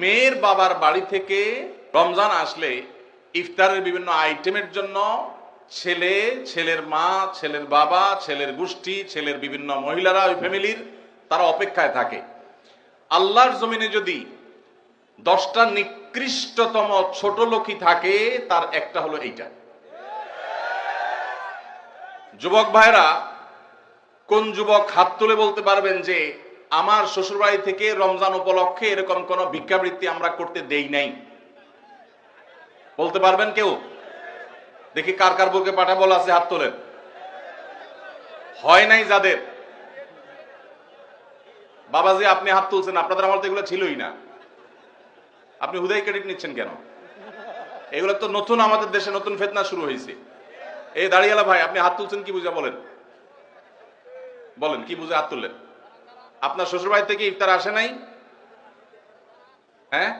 মেয়ের বাবার বাড়ি থেকে রমজান আসলে ইফতারের বিভিন্ন আইটেমের জন্য ছেলে, ছেলের মা, ছেলের বাবা, ছেলের গোষ্ঠী, ছেলের বিভিন্ন মহিলারা, ওই ফ্যামিলির তারা অপেক্ষায় থাকে। আল্লাহর জমিনে যদি 10টা নিকৃষ্টতম ছোট লোকই থাকে, তার একটা হলো এইটা। যুবক ভাইরা, কোন যুবক হাত তুলে বলতে পারবেন যে আমার শ্বশুরবাড়ি থেকে রমজান উপলক্ষে এরকম কোন ভিক্ষাবৃত্তি আমরা করতে দেই নাই? বলতে পারবেন কেউ? দেখি কার কার বুকে পাটা বলা আছে, হাত তোলেন। হয় নাই যাদের। বাবাজি আপনি হাত তুলছেন, আপনাদের আমার তো এগুলো ছিলই না। আপনি হুদাই ক্রেডিট নিচ্ছেন কেন? এগুলো তো নতুন, আমাদের দেশে নতুন ফিতনা শুরু হয়েছে। এই দাঁড়িয়ালা ভাই, আপনি হাত তুলছেন কি বুঝা? বলেন বলেন কি বুঝে হাত তুললেন? আপনার শ্বশুরবাড়ি থেকে ইফতার আসে নাই? হ্যাঁ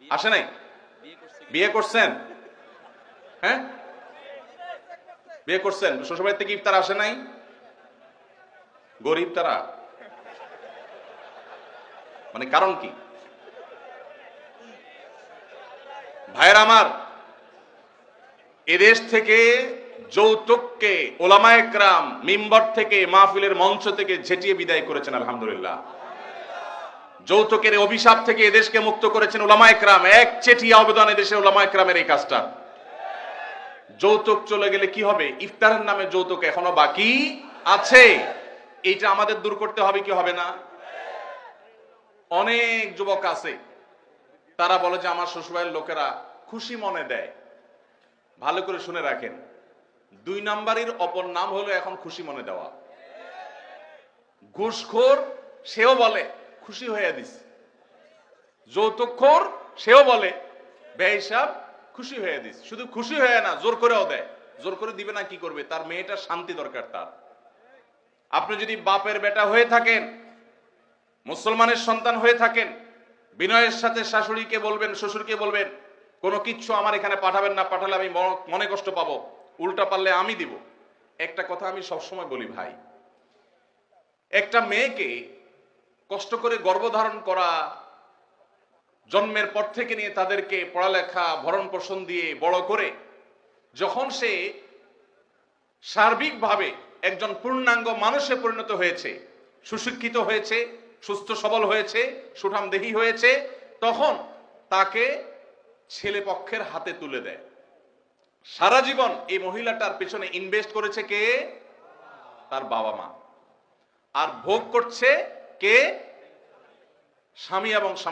আসে নাই? বিয়ে করছেন? হ্যাঁ বিয়ে করছেন, শ্বশুরবাড়ি থেকে ইফতার আসে নাই? গরিব তারা, মানে কারণ কি? ভাইয়ের আমার, এদেশ থেকে যৌতুককে ওলামায়ে কেরাম মিম্বর থেকে, মাহফিলের মঞ্চ থেকে ঝেঁটিয়ে বিদায় করেছেন, আলহামদুলিল্লাহ। যৌতুকের অভিশাপ থেকে এদেশকে মুক্ত করেছেন ওলামায়ে কেরাম। এক চেটিয়া অবদান এদেশের ওলামায়ে কেরামের এই কাজটা। যৌতুক চলে গেলে কি হবে? ইফতারের নামে যৌতুক এখনো বাকি আছে। এইটা আমাদের দূর করতে হবে কি হবে না? অনেক যুবক আছে, তারা বলে যে আমার শ্বশুরবাড়ির লোকেরা খুশি মনে দেয়। ভালো করে শুনে রাখেন, 2 নাম্বারের অপর নাম হলো এখন খুশি মনে দেওয়া। ঘুষখোর সেও বলে খুশি হয়ে দিস, যৌতুকখোর সেও বলে বেহিসাব খুশি হয়ে দিস। শুধু খুশি হয়ে না, জোর করেও দেয়। জোর করে দিবে না কি করবে? তার মেয়েটার শান্তি দরকার তার। আপনি যদি বাপের বেটা হয়ে থাকেন, মুসলমানের সন্তান হয়ে থাকেন, বিনয়ের সাথে শাশুড়িকে বলবেন, শ্বশুরকে বলবেন কোনো কিচ্ছু আমার এখানে পাঠাবেন না, পাঠালে আমি মনে কষ্ট পাবো, উল্টা পারলে আমি দিব। একটা কথা আমি সবসময় বলি ভাই, একটা মেয়েকে কষ্ট করে গর্ভধারণ করা, জন্মের পর থেকে নিয়ে তাদেরকে পড়ালেখা ভরণ পোষণ দিয়ে বড় করে যখন সে সার্বিকভাবে একজন পূর্ণাঙ্গ মানুষে পরিণত হয়েছে, সুশিক্ষিত হয়েছে, সুস্থ সবল হয়েছে, সুঠামদেহী হয়েছে, তখন তাকে ছেলে পক্ষের হাতে তুলে দেয়। সারা জীবন এই মহিলাটার পেছনে ইনভেস্ট করেছে কে? তার বাবা মা। আর ভোগ করছে কে? স্বামী এবং স্বামী